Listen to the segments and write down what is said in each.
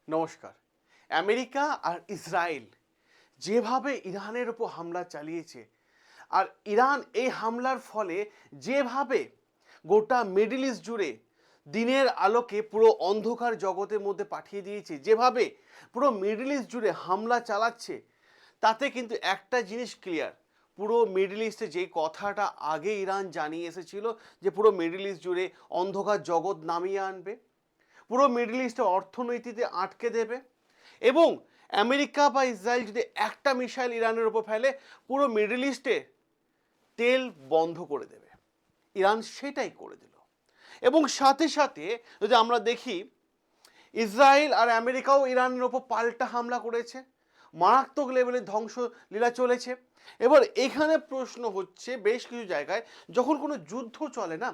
নমস্কার। আমেরিকা আর ইসরায়েল যেভাবে ইরানের উপর হামলা চালিয়েছে, আর ইরান এই হামলার ফলে যেভাবে গোটা মিডল ইস্ট জুড়ে দিনের আলোকে পুরো অন্ধকার জগতের মধ্যে পাঠিয়ে দিয়েছে, যেভাবে পুরো মিডল ইস্ট জুড়ে হামলা চালাচ্ছে, তাতে কিন্তু একটা জিনিস ক্লিয়ার। পুরো মিডল ইস্টে যেই কথাটা আগে ইরান জানিয়ে এসেছিল যে পুরো মিডল ইস্ট জুড়ে অন্ধকার জগৎ নামিয়ে আনবে, পুরো মিডল ইস্টে অর্থনীতিতে আটকে দেবে, এবং আমেরিকা বা ইসরায়েল যদি একটা মিসাইল ইরানের উপর ফেলে পুরো মিডল ইস্টে তেল বন্ধ করে দেবে, ইরান সেটাই করে দিল। এবং সাথে সাথে যদি আমরা দেখি, ইসরায়েল আর আমেরিকাও ইরানের ওপর পাল্টা হামলা করেছে, মারাত্মক লেভেলের ধ্বংসলীলা চলেছে। এবার এখানে প্রশ্ন হচ্ছে, বেশ কিছু জায়গায় যখন কোনো যুদ্ধ চলে না,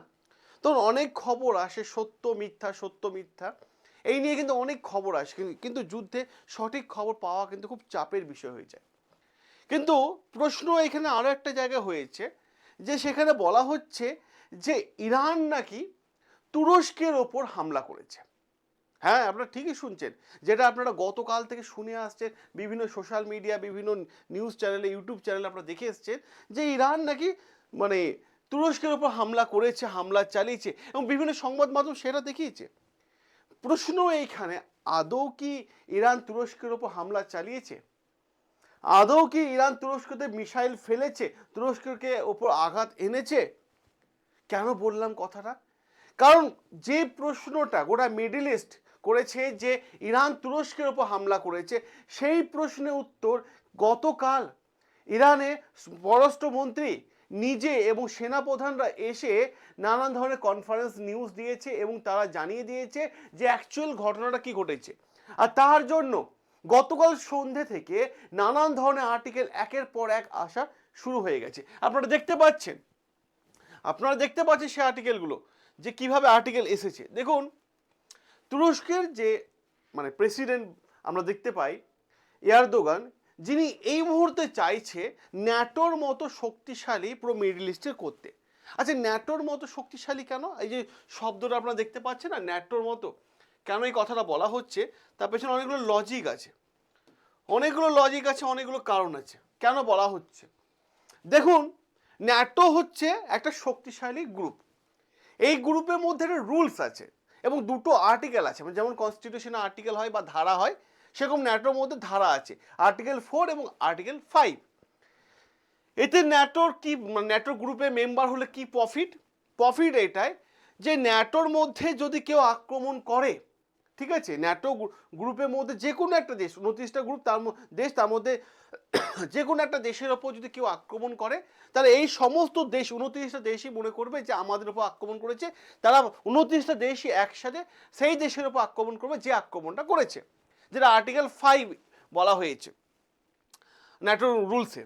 তখন অনেক খবর আসে সত্য মিথ্যা সত্য মিথ্যা, এই নিয়ে কিন্তু অনেক খবর আসে, কিন্তু যুদ্ধে সঠিক খবর পাওয়া কিন্তু খুব চাপের বিষয় হয়ে যায়। কিন্তু প্রশ্ন এখানে আরও একটা জায়গায় হয়েছে, যে সেখানে বলা হচ্ছে যে ইরান নাকি তুরস্কের ওপর হামলা করেছে। হ্যাঁ, আপনারা ঠিকই শুনছেন, যেটা আপনারা গতকাল থেকে শুনে আসছেন, বিভিন্ন সোশ্যাল মিডিয়া, বিভিন্ন নিউজ চ্যানেলে, ইউটিউব চ্যানেলে আপনারা দেখে এসছেন যে ইরান নাকি মানে তুরস্কের ওপর হামলা করেছে, হামলা চালিয়েছে, এবং বিভিন্ন সংবাদ মাধ্যম সেটা দেখিয়েছে। প্রশ্ন এইখানে, আদৌ কি ইরান তুরস্কের ওপর হামলা চালিয়েছে? আদৌ কি ইরান তুরস্কতে মিসাইল ফেলেছে, তুরস্ককে ওপর আঘাত এনেছে? কেন বললাম কথাটা? কারণ যে প্রশ্নটা গোটা মিডল ইস্ট করেছে যে ইরান তুরস্কের ওপর হামলা করেছে, সেই প্রশ্নের উত্তর গতকাল ইরানে পররাষ্ট্রমন্ত্রী নিজে এবং সেনাপ্রধানরা এসে নানান ধরনের কনফারেন্স নিউজ দিয়েছে, এবং তারা জানিয়ে দিয়েছে যে অ্যাকচুয়াল ঘটনাটা কি ঘটেছে। আর তার জন্য গতকাল সন্ধে থেকে নানান ধরনের আর্টিকেল একের পর এক আসা শুরু হয়ে গেছে। আপনারা দেখতে পাচ্ছেন সেই আর্টিকেলগুলো, যে কিভাবে আর্টিকেল এসেছে। দেখুন, তুরস্কের যে প্রেসিডেন্ট আমরা দেখতে পাই এরদোগান, যিনি এই মুহূর্তে চাইছে ন্যাটোর মতো শক্তিশালী পুরো মিডল ইস্টে করতে। আচ্ছা, ন্যাটোর মতো শক্তিশালী কেন? এই যে শব্দটা আপনারা দেখতে পাচ্ছেন না, ন্যাটোর মতো, কেন এই কথাটা বলা হচ্ছে, তার পেছনে অনেকগুলো লজিক আছে, অনেকগুলো কারণ আছে কেন বলা হচ্ছে। দেখুন, ন্যাটো হচ্ছে একটা শক্তিশালী গ্রুপ। এই গ্রুপের মধ্যে একটা রুলস আছে এবং দুটো আর্টিকেল আছে, যেমন কনস্টিটিউশনে আর্টিকেল হয় বা ধারা হয়, সেরকম ন্যাটোর মধ্যে ধারা আছে, আর্টিকেল 4 এবং আর্টিকেল 5। এতে ন্যাটোর কি, ন্যাটো গ্রুপে মেম্বার হলে কি প্রফিট এটাই যে ন্যাটোর মধ্যে যদি কেউ আক্রমণ করে, ঠিক আছে, ন্যাটো গ্রুপের মধ্যে যে কোনো একটা দেশ, 29টা গ্রুপ, তার মধ্যে যে কোনো একটা দেশের ওপর যদি কেউ আক্রমণ করে, তাহলে এই সমস্ত দেশ, 29টা দেশই মনে করবে যে আমাদের ওপর আক্রমণ করেছে, তারা 29টা দেশই একসাথে সেই দেশের ওপর আক্রমণ করবে যে আক্রমণটা করেছে, যেটা আর্টিকেল 5 বলা হয়েছে ন্যাটোর রুলসে।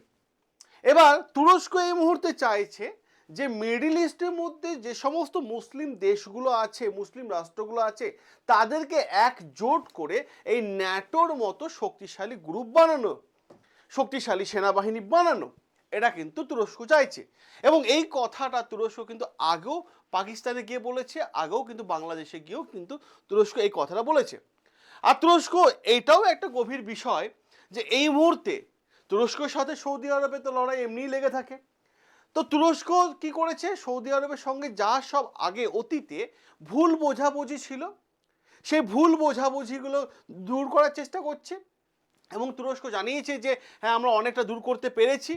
এবার তুরস্ক এই মুহূর্তে চাইছে যে মিডল ইস্টের মধ্যে যে সমস্ত মুসলিম দেশগুলো আছে, মুসলিম রাষ্ট্রগুলো আছে, তাদেরকে একজোট করে এই ন্যাটোর মতো শক্তিশালী গ্রুপ বানানো, শক্তিশালী সেনাবাহিনী বানানো, এটা কিন্তু তুরস্ক চাইছে। এবং এই কথাটা তুরস্ক কিন্তু আগেও পাকিস্তানে গিয়ে বলেছে, আগেও কিন্তু বাংলাদেশে গিয়েও কিন্তু তুরস্ক এই কথাটা বলেছে। আর তুরস্ক এইটাও একটা গভীর বিষয় যে এই মুহূর্তে তুরস্কের সাথে সৌদি আরবে তো লড়াই এমনিই লেগে থাকে। তো তুরস্ক কি করেছে, সৌদি আরবের সঙ্গে যা সব আগে অতীতে ভুল বোঝাবুঝি ছিল, সেই ভুল বোঝাবুঝিগুলো দূর করার চেষ্টা করছে। এবং তুরস্ক জানিয়েছে যে হ্যাঁ, আমরা অনেকটা দূর করতে পেরেছি।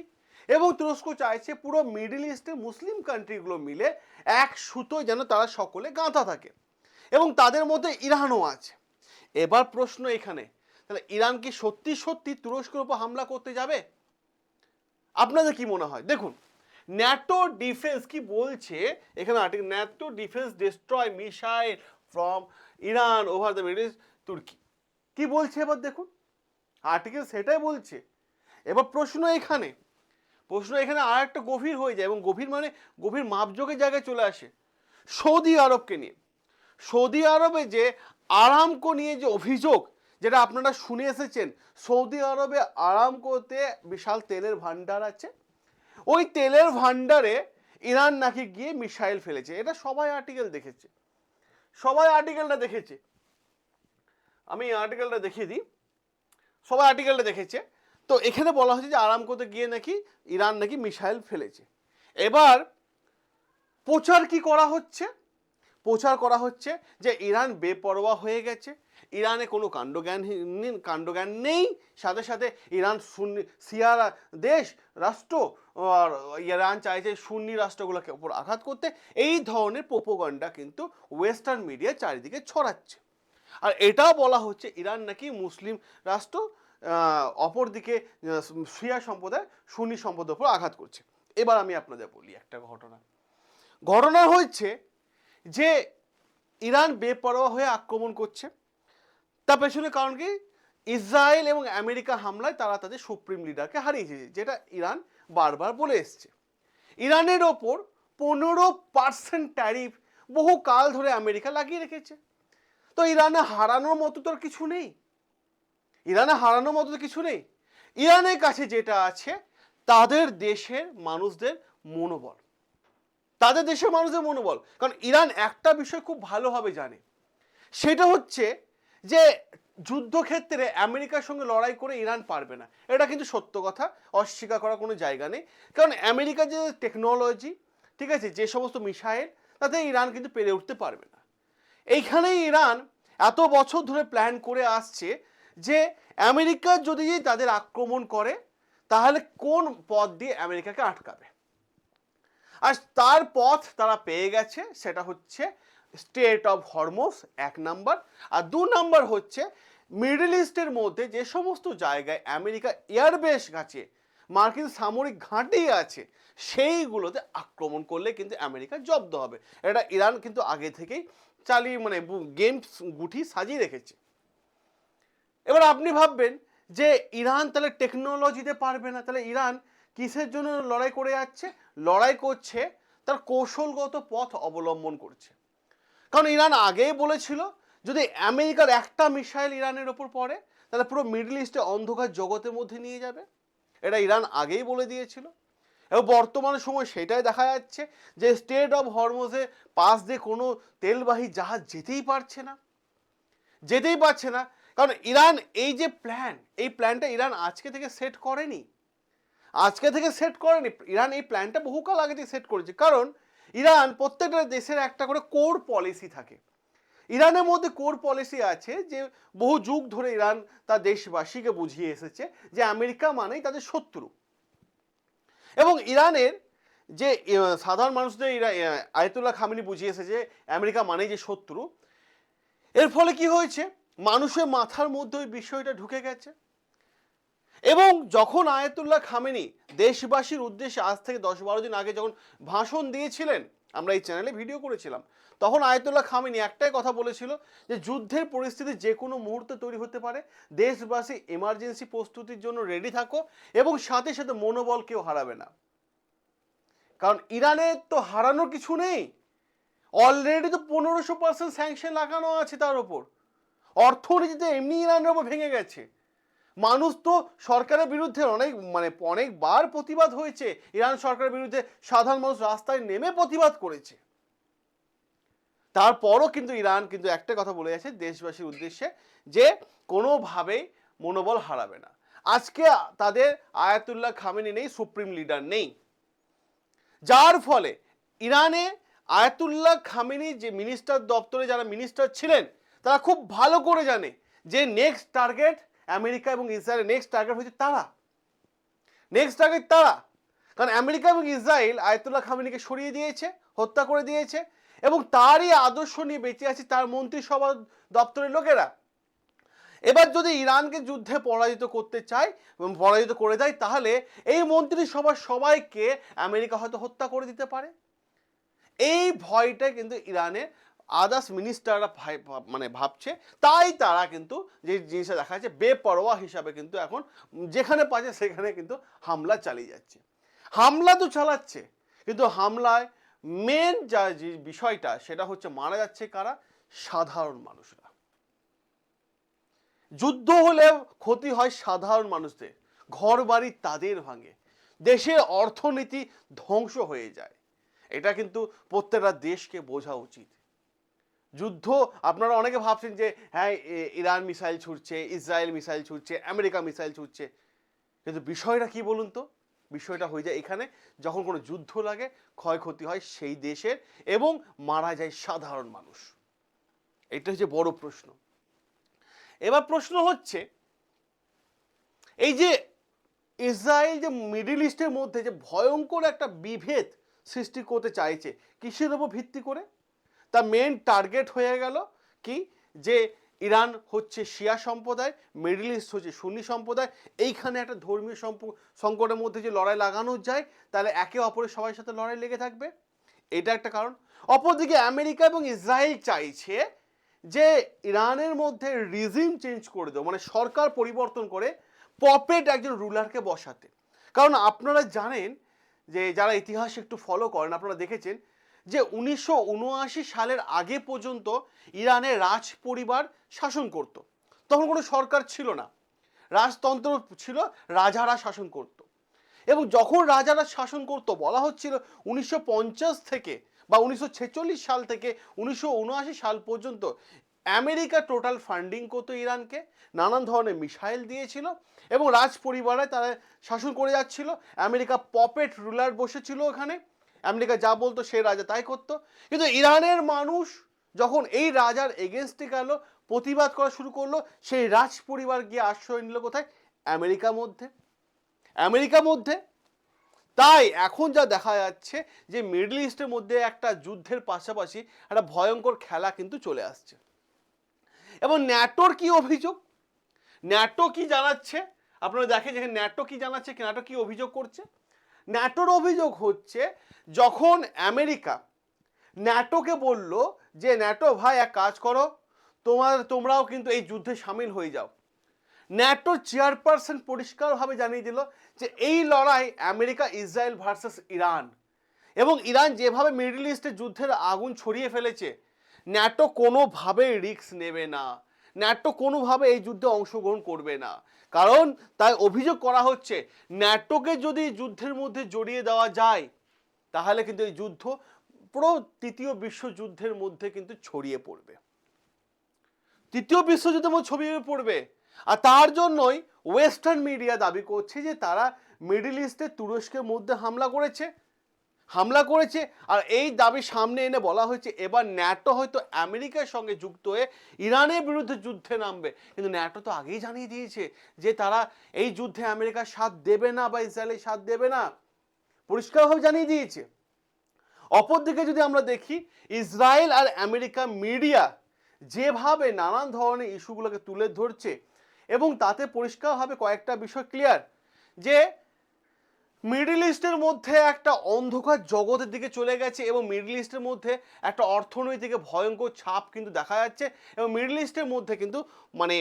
এবং তুরস্ক চাইছে পুরো মিডল ইস্টের মুসলিম কান্ট্রিগুলো মিলে এক সুতোয় যেন তারা সকলে গাঁথা থাকে, এবং তাদের মধ্যে ইরানও আছে। এবার প্রশ্ন এখানে, তাহলে ইরান কি সত্যি সত্যি তুরস্কের উপর হামলা করতে যাবে? আপনাদের কি মনে হয়? দেখুন, ন্যাটো ডিফেন্স কি বলছে এখানে article, NATO defence destroy missile from Iran over the middle east তুর্কি, কি বলছে এবার দেখুন, আর্টিকেল সেটাই বলছে। এবার প্রশ্ন এখানে আর একটা গভীর হয়ে যায়, এবং গভীর মাপজোগের জায়গায় চলে আসে সৌদি আরবকে নিয়ে। সৌদি আরবে যে আরামকো নিয়ে যে অভিযোগ, যেটা আপনারা শুনে এসেছেন, সৌদি আরবে আরামকোতে বিশাল তেলের ভান্ডার আছে, ওই তেলের ভান্ডারে ইরান নাকি গিয়ে মিসাইল ফেলেছে। এটা সবাই আর্টিকেলটা দেখেছে। আমি আর্টিকেলটা দেখিয়ে দিই, সবাই আর্টিকেলটা দেখেছে। তো এখানে বলা হচ্ছে যে আরামকোতে গিয়ে নাকি ইরান নাকি মিসাইল ফেলেছে। এবার প্রচার কি করা হচ্ছে? প্রচার করা হচ্ছে যে ইরান বেপরোয়া হয়ে গেছে, ইরানে কোনো কাণ্ডজ্ঞান নেই, সাথে সাথে ইরান সুন্নি শিয়া দেশ রাষ্ট্র, আর ইরান চাইছে সুন্নি রাষ্ট্রগুলোকে উপর আঘাত করতে। এই ধরনের প্রোপাগান্ডা কিন্তু ওয়েস্টার্ন মিডিয়া চারিদিকে ছড়াচ্ছে। আর এটাও বলা হচ্ছে ইরান নাকি মুসলিম রাষ্ট্র, অপরদিকে শিয়া সম্প্রদায় সুন্নি সম্প্রদায়ের উপর আঘাত করছে। এবার আমি আপনাদের বলি একটা ঘটনা হচ্ছে যে ইরান বেপরোয়া হয়ে আক্রমণ করছে। তার পেছনে কারণ কি? ইসরায়েল এবং আমেরিকা হামলায় তারা তাদের সুপ্রিম লিডারকে হারিয়েছে, যেটা ইরান বারবার বলে এসছে। ইরানের ওপর 15% ট্যারিফ বহু কাল ধরে আমেরিকা লাগিয়ে রেখেছে। তো ইরানে হারানোর মতো তো কিছু নেই, ইরানের কাছে যেটা আছে তাদের দেশের মানুষদের মনোবল, কারণ ইরান একটা বিষয় খুব ভালোভাবে জানে, সেটা হচ্ছে যে যুদ্ধক্ষেত্রে আমেরিকার সঙ্গে লড়াই করে ইরান পারবে না। এটা কিন্তু সত্য কথা, অস্বীকার করার কোনো জায়গা নেই। কারণ আমেরিকার যে টেকনোলজি, ঠিক আছে, যে সমস্ত মিসাইল, তাতে ইরান কিন্তু পেরে উঠতে পারবে না। এইখানেই ইরান এত বছর ধরে প্ল্যান করে আসছে যে আমেরিকা যদি তাদের আক্রমণ করে তাহলে কোন পথ দিয়ে আমেরিকাকে আটকাবে। আর তার পথ তারা পেয়ে গেছে, সেটা হচ্ছে স্ট্রেট অফ হরমুজ 1 নাম্বার, আর 2 নাম্বার হচ্ছে মিডল ইস্টের মধ্যে যে সমস্ত জায়গায় আমেরিকা এয়ারবেস আছে, মার্কিন সামরিক ঘাঁটি আছে, সেইগুলোতে আক্রমণ করলে কিন্তু আমেরিকা জব্দ হবে। এটা ইরান কিন্তু আগে থেকেই চালিয়ে গেম গুটি সাজিয়ে রেখেছে। এবার আপনি ভাববেন যে ইরান তাহলে টেকনোলজিতে পারবে না, তাহলে ইরান কিসের জন্য লড়াই করে যাচ্ছে? লড়াই করছে তার কৌশলগত পথ অবলম্বন করছে। কারণ ইরান আগেই বলেছিল যদি আমেরিকার একটা মিসাইল ইরানের ওপর পড়ে তাহলে পুরো মিডল ইস্টে অন্ধকার জগতের মধ্যে নিয়ে যাবে। এটা ইরান আগেই বলে দিয়েছিল, এবং বর্তমান সময় সেটাই দেখা যাচ্ছে যে স্ট্রেট অফ হরমুজে পাশ দিয়ে কোনো তেলবাহী জাহাজ যেতেই পারছে না। কারণ ইরান এই যে এই প্ল্যানটা ইরান আজকে থেকে সেট করেনি, ইরান এই প্ল্যানটা বহুকাল আগে থেকে সেট করেছে। কারণ ইরান প্রত্যেকটা দেশের একটা করে কোর পলিসি থাকে। ইরানের মধ্যে কোর পলিসি আছে যে বহু যুগ ধরে ইরান তার দেশবাসীকে বুঝিয়ে এসেছে যে আমেরিকা মানেই তাদের শত্রু, এবং ইরানের যে সাধারণ মানুষদের আয়াতুল্লাহ খামেনি বুঝিয়ে এসেছে যে আমেরিকা মানেই যে শত্রু। এর ফলে কি হয়েছে, মানুষের মাথার মধ্যে ওই বিষয়টা ঢুকে গেছে। এবং যখন আয়াতুল্লাহ খামেনি দেশবাসীর উদ্দেশ্যে আজ থেকে 10-12 দিন আগে যখন ভাষণ দিয়েছিলেন, আমরা এই চ্যানেলে ভিডিও করেছিলাম, তখন আয়াতুল্লাহ খামেনি একটাই কথা বলেছিল যে যুদ্ধের পরিস্থিতি যে কোনো মুহূর্তে তৈরি হতে পারে, দেশবাসী এমার্জেন্সি প্রস্তুতির জন্য রেডি থাকো, এবং সাথে সাথে মনোবল কেউ হারাবে না। কারণ ইরানের তো হারানোর কিছু নেই, অলরেডি তো 1500% স্যাংশন লাগানো আছে তার উপর, অর্থনীতিতে এমনি ইরানের উপর ভেঙে গেছে। মানুষ তো সরকারের বিরুদ্ধে অনেকবার প্রতিবাদ হয়েছে, ইরান সরকারের বিরুদ্ধে সাধারণ মানুষ রাস্তায় নেমে প্রতিবাদ করেছে। তারপরও কিন্তু ইরান কিন্তু একটা কথা বলে যাচ্ছে দেশবাসীর উদ্দেশ্যে যে কোনোভাবেই মনোবল হারাবে না। আজকে তাদের আয়াতুল্লাহ খামেনি নেই, সুপ্রিম লিডার নেই, যার ফলে ইরানে আয়াতুল্লাহ খামেনি যে মিনিস্টার দপ্তরে যারা মিনিস্টার ছিলেন তারা খুব ভালো করে জানে যে নেক্সট টার্গেট আমেরিকা এবং ইসরায়েলের নেক্সট টার্গেট তারা। কারণ আমেরিকা এবং ইসরায়েল আয়াতুল্লাহ খামেনিকে সরিয়ে দিয়েছে, হত্যা করে দিয়েছে, এবং তারই আদর্শ নিয়ে বেঁচে আছে তার মন্ত্রিসভা দপ্তরের লোকেরা। এবার যদি ইরানকে যুদ্ধে পরাজিত করতে চায় এবং পরাজিত করে দেয়, তাহলে এই মন্ত্রিসভার সবাইকে আমেরিকা হয়তো হত্যা করে দিতে পারে। এই ভয়টা কিন্তু ইরানের আদার্স মিনিস্টাররা ভাবছে, তাই তারা কিন্তু যে জিনিসটা দেখা যাচ্ছে বেপরোয়া হিসাবে কিন্তু এখন যেখানে পাচ্ছে সেখানে কিন্তু হামলা চালিয়ে যাচ্ছে। হামলা তো চালাচ্ছে, কিন্তু হামলায় মেন যে বিষয়টা সেটা হচ্ছে মারা যাচ্ছে কারা? সাধারণ মানুষরা। যুদ্ধ হলে ক্ষতি হয় সাধারণ মানুষদের, ঘর বাড়ি তাদের ভাঙে, দেশের অর্থনীতি ধ্বংস হয়ে যায়। এটা কিন্তু প্রত্যেকটা দেশকে বোঝা উচিত। যুদ্ধ আপনারা অনেকে ভাবছেন যে হ্যাঁ ইরান মিসাইল ছুটছে, ইসরায়েল মিসাইল ছুটছে, আমেরিকা মিসাইল ছুটছে, কিন্তু বিষয়টা কি বলুন তো? বিষয়টা হয়ে যায় এখানে যখন কোনো যুদ্ধ লাগে, ক্ষয়ক্ষতি হয় সেই দেশের এবং মারা যায় সাধারণ মানুষ। এটা হচ্ছে বড় প্রশ্ন। এবার প্রশ্ন হচ্ছে এই যে ইসরায়েল যে মিডল ইস্টের মধ্যে যে ভয়ঙ্কর একটা বিভেদ সৃষ্টি করতে চাইছে, কিসের উপর ভিত্তি করে? তার মেন টার্গেট হয়ে গেল কি, যে ইরান হচ্ছে শিয়া সম্প্রদায়, মিডল ইস্ট হচ্ছে সুন্নি সম্প্রদায়, এইখানে একটা ধর্মীয় সংকটের মধ্যে যে লড়াই লাগানো যায়, তাহলে একে অপরের সবার সাথে লড়াই লেগে থাকবে, এটা একটা কারণ। অপরদিকে আমেরিকা এবং ইসরায়েল চাইছে যে ইরানের মধ্যে রিজিম চেঞ্জ করে দেবো, মানে সরকার পরিবর্তন করে পপেট একজন রুলারকে বসাতে। কারণ আপনারা জানেন যে যারা ইতিহাস একটু ফলো করেন, আপনারা দেখেছেন যে 1979 সালের আগে পর্যন্ত ইরানের রাজ পরিবার শাসন করত। তখন কোনো সরকার ছিল না, রাজতন্ত্র ছিল, রাজারা শাসন করত। এবং যখন রাজারা শাসন করত, বলা হচ্ছিল 1950 থেকে বা 1946 সাল থেকে 1979 সাল পর্যন্ত আমেরিকা টোটাল ফান্ডিং করতো ইরানকে, নানান ধরনের মিসাইল দিয়েছিল এবং রাজ পরিবারে তারা শাসন করে যাচ্ছিল। আমেরিকা পপেট রুলার বসেছিল ওখানে, আমেরিকা যা বলতো সে রাজা তাই করতো। কিন্তু ইরানের মানুষ যখন এই রাজার এগেনস্টে গেল, প্রতিবাদ করা শুরু করলো, সেই রাজ পরিবার গিয়ে আশ্রয় নিল কোথায়? আমেরিকার মধ্যে। তাই এখন যা দেখা যাচ্ছে যে মিডল ইস্টের মধ্যে একটা যুদ্ধের পাশাপাশি একটা ভয়ঙ্কর খেলা কিন্তু চলে আসছে। এবং ন্যাটোর কি অভিযোগ, ন্যাটো কি জানাচ্ছে আপনারা দেখেন, যেখানে ন্যাটো কি জানাচ্ছে, ন্যাটো কি অভিযোগ করছে? ন্যাটোর অভিযোগ হচ্ছে যখন আমেরিকা ন্যাটোকে বলল যে ন্যাটো ভাই এক কাজ করো, তোমরাও কিন্তু এই যুদ্ধে সামিল হয়ে যাও, ন্যাটোর চেয়ারপারসন পরিষ্কারভাবে জানিয়ে দিল যে এই লড়াই আমেরিকা ইসরায়েল ভার্সাস ইরান, এবং ইরান যেভাবে মিডল ইস্টে যুদ্ধের আগুন ছড়িয়ে ফেলেছে, ন্যাটো কোনোভাবে রিস্ক নেবে না, ন্যাটো কোনোভাবে এই যুদ্ধে অংশগ্রহণ করবে না। কারণ তাই অভিযোগ করা হচ্ছে ন্যাটোকে যদি যুদ্ধের মধ্যে জড়িয়ে দেওয়া যায়, তাহলে কিন্তু এই যুদ্ধ পুরো তৃতীয় বিশ্বযুদ্ধের মধ্যে কিন্তু ছড়িয়ে পড়বে, তৃতীয় বিশ্বযুদ্ধের মধ্যে ছড়িয়ে পড়বে। আর তার জন্যই ওয়েস্টার্ন মিডিয়া দাবি করছে যে তারা মিডল ইস্টে তুরস্কের মধ্যে হামলা করেছে। আর এই দাবি সামনে এনে বলা হয়েছে এবার ন্যাটো হয়তো আমেরিকার সঙ্গে যুক্ত হয়ে ইরানের বিরুদ্ধে যুদ্ধে নামবে। কিন্তু ন্যাটো তো আগেই জানিয়ে দিয়েছে যে তারা এই যুদ্ধে আমেরিকার সাথ দেবে না বা ইসরায়েলের সাথ দেবে না, পরিষ্কারভাবে জানিয়ে দিয়েছে। অপরদিকে যদি আমরা দেখি, ইসরায়েল আর আমেরিকা মিডিয়া যেভাবে নানান ধরনের ইস্যুগুলোকে তুলে ধরছে, এবং তাতে পরিষ্কারভাবে কয়েকটা বিষয় ক্লিয়ার যে মিডল ইস্টের মধ্যে একটা অন্ধকার জগতের দিকে চলে গেছে, এবং মিডল ইস্টের মধ্যে একটা অর্থনৈতিক ভয়ঙ্কর ছাপ কিন্তু দেখা যাচ্ছে, এবং মিডল ইস্টের মধ্যে কিন্তু মানে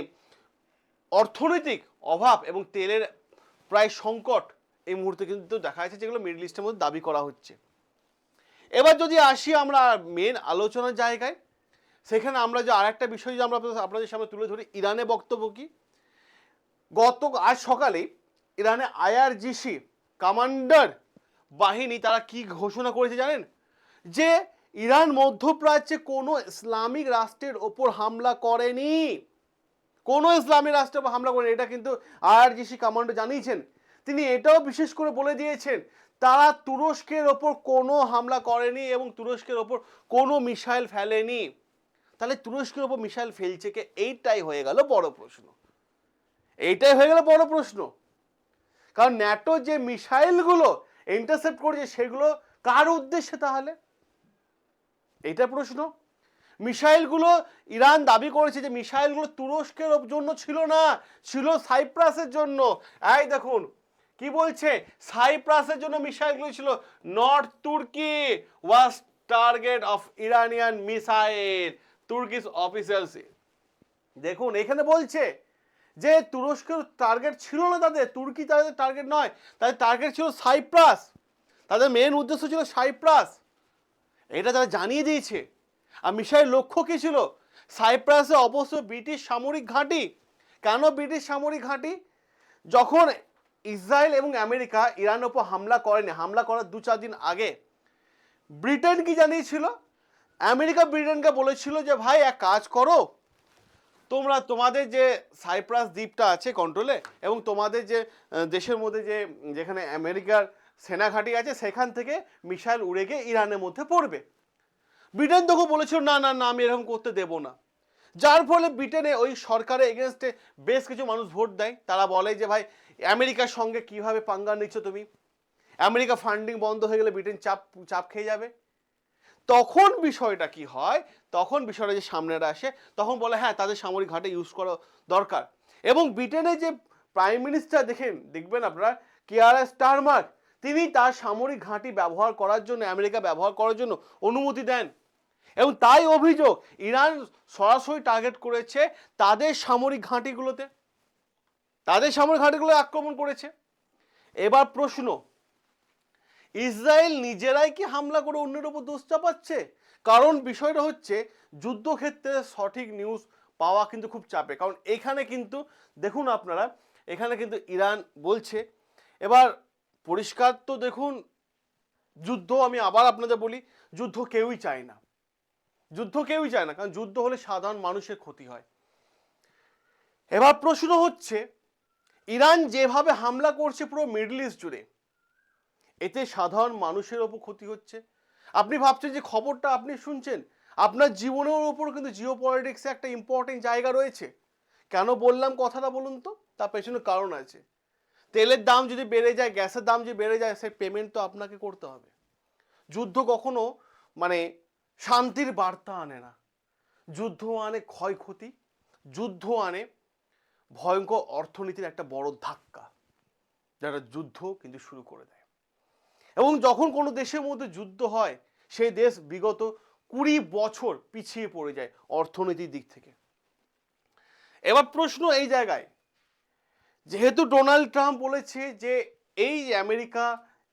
অর্থনৈতিক অভাব এবং তেলের প্রায় সংকট এই মুহূর্তে কিন্তু দেখা যাচ্ছে, যেগুলো মিডল ইস্টের মধ্যে দাবি করা হচ্ছে। এবার যদি আসি আমরা মেন আলোচনার জায়গায়, সেখানে আমরা যে আরেকটা বিষয় যে আমরা আপনাদের সামনে তুলে ধরি, ইরানের বক্তব্য কি। আজ সকালে ইরানে আইআরজিসি কমান্ডার বাহিনী তারা কি ঘোষণা করেছে জানেন? যে ইরান মধ্যপ্রাচ্যে কোনো ইসলামিক রাষ্ট্রের ওপর হামলা করেনি, কোনো ইসলামিক রাষ্ট্রের ওপর হামলা করেনি, এটা কিন্তু আইআরজিসি কমান্ডার জানিয়েছেন। তিনি এটাও বিশেষ করে বলে দিয়েছেন তারা তুরস্কের ওপর কোনো হামলা করেনি এবং তুরস্কের ওপর কোনো মিসাইল ফেলেনি। তাহলে তুরস্কের ওপর মিসাইল ফেলছে কে? এইটাই হয়ে গেল বড় প্রশ্ন। কারণ ন্যাটো যে মিসাইলগুলো ইন্টারসেপ্ট করেছে সেগুলো কার উদ্দেশ্যে? তাহলে এইটা প্রশ্ন। মিসাইলগুলো ইরান দাবি করেছে যে মিসাইলগুলো তুরস্কের জন্য ছিল না, ছিল সাইপ্রাসের জন্য। এই দেখুন কি বলছে, সাইপ্রাসের জন্য মিসাইলগুলো ছিল। North Turkey was target of Iranian missile, Turkish officials. দেখুন এখানে বলছে যে তুরস্কের টার্গেট ছিল না, তাদের তুর্কি তাদের টার্গেট নয়, তাদের টার্গেট ছিল সাইপ্রাস, তাদের মেন উদ্দেশ্য ছিল সাইপ্রাস, এটা তারা জানিয়ে দিয়েছে। আর মিসাইল লক্ষ্য কী ছিল? সাইপ্রাসে অবশ্য ব্রিটিশ সামরিক ঘাঁটি। কেন ব্রিটিশ সামরিক ঘাঁটি? যখন ইসরায়েল এবং আমেরিকা ইরানের উপর হামলা করেনি, হামলা করার 2-4 দিন আগে ব্রিটেন কি জানিয়েছিল আমেরিকা ব্রিটেনকে বলেছিল যে ভাই এক কাজ করো, তোমরা তোমাদের যে সাইপ্রাস দ্বীপটা আছে কন্ট্রোলে, এবং তোমাদের যে দেশের মধ্যে যে যেখানে আমেরিকার সেনা ঘাঁটি আছে সেখান থেকে মিসাইল উড়ে গিয়ে ইরানের মধ্যে পড়বে। ব্রিটেন তখন বলেছিল না না না, আমি এরকম করতে দেব না। যার ফলে ব্রিটেনে ওই সরকারের এগেনস্টে বেশ কিছু মানুষ ভোট দেয়। তারা বলে যে ভাই আমেরিকার সঙ্গে কিভাবে পাঙ্গা নিচ্ছ তুমি, আমেরিকা ফান্ডিং বন্ধ হয়ে গেলে ব্রিটেন চাপ চাপ খেয়ে যাবে। তখন বিষয়টা কি হয়, তখন বিষয়টা যে সামনে আসে, তখন বলে হ্যাঁ তাদের সামরিক ঘাঁটি ইউজ করা দরকার। এবং ব্রিটেনের যে প্রাইম মিনিস্টার দেখবেন আপনারা, কিয়ার স্টারমার, তিনি তার সামরিক ঘাঁটি ব্যবহার করার জন্য, আমেরিকা ব্যবহার করার জন্য অনুমতি দেন। এবং তাই অভিযোগ ইরান সরাসরি টার্গেট করেছে তাদের সামরিক ঘাঁটিগুলোতে, তাদের সামরিক ঘাঁটিগুলো আক্রমণ করেছে। এবার প্রশ্ন, ইসরায়েল নিজেরাই কি হামলা করে অন্যের উপর দোষ চাপাচ্ছে? কারণ বিষয়টা হচ্ছে যুদ্ধক্ষেত্রে সঠিক নিউজ পাওয়া কিন্তু খুব চাপে। কারণ এখানে কিন্তু দেখুন আপনারা, এখানে কিন্তু ইরান বলছে, এবার পরিষ্কার তো দেখুন, যুদ্ধ আমি আবার আপনাদের বলি, যুদ্ধ কেউই চায় না, যুদ্ধ কেউই চায় না, কারণ যুদ্ধ হলে সাধারণ মানুষের ক্ষতি হয়। এবার প্রশ্ন হচ্ছে, ইরান যেভাবে হামলা করছে পুরো মিডল ইস্ট জুড়ে, এতে সাধারণ মানুষের ওপর ক্ষতি হচ্ছে। আপনি ভাবছেন যে খবরটা আপনি শুনছেন, আপনার জীবনের ওপর কিন্তু জিও পলিটিক্সে একটা ইম্পর্টেন্ট জায়গা রয়েছে। কেন বললাম কথাটা বলুন তো? তার পেছনে কারণ আছে। তেলের দাম যদি বেড়ে যায়, গ্যাসের দাম যদি বেড়ে যায়, সেই পেমেন্ট তো আপনাকে করতে হবে। যুদ্ধ কখনো মানে শান্তির বার্তা আনে না, যুদ্ধ আনে ক্ষয়ক্ষতি, যুদ্ধ আনে ভয়ঙ্কর অর্থনীতির একটা বড় ধাক্কা, যারা যুদ্ধ কিন্তু শুরু করে দেয়। এবং যখন কোনো দেশের মধ্যে যুদ্ধ হয়, সেই দেশ বিগত 20 বছর পিছিয়ে পড়ে যায় অর্থনীতির দিক থেকে। এবার প্রশ্ন এই জায়গায়, যেহেতু ডোনাল্ড ট্রাম্প বলেছে যে এই আমেরিকা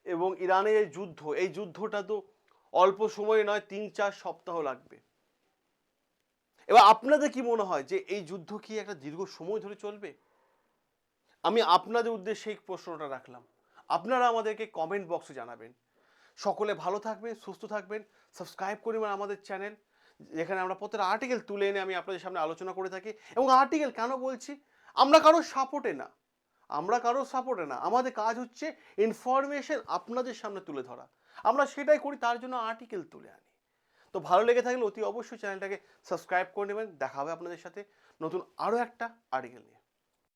এবং ইরানের এই যুদ্ধ, এই যুদ্ধটা তো অল্প সময় নয়, 3-4 সপ্তাহ লাগবে। এবার আপনাদের কি মনে হয় যে এই যুদ্ধ কি একটা দীর্ঘ সময় ধরে চলবে? আমি আপনাদের উদ্দেশ্যে এই প্রশ্নটা রাখলাম, আপনারা আমাদেরকে কমেন্ট বক্সে জানাবেন। সকলে ভালো থাকবেন, সুস্থ থাকবেন, সাবস্ক্রাইব করবেন আমাদের চ্যানেল, যেখানে আমরা প্রত্যেকটা আর্টিকেল তুলে এনে আমি আপনাদের সামনে আলোচনা করে থাকি। এবং আর্টিকেল কেন বলছি, আমরা কারোর সাপোর্টে না, আমরা কারোর সাপোর্টে না, আমাদের কাজ হচ্ছে ইনফরমেশন আপনাদের সামনে তুলে ধরা, আমরা সেটাই করি, তার জন্য আর্টিকেল তুলে আনি। তো ভালো লেগে থাকলে অতি অবশ্যই চ্যানেলটাকে সাবস্ক্রাইব করে নেবেন। দেখা হবে আপনাদের সাথে নতুন আরও একটা আর্টিকেল নিয়ে।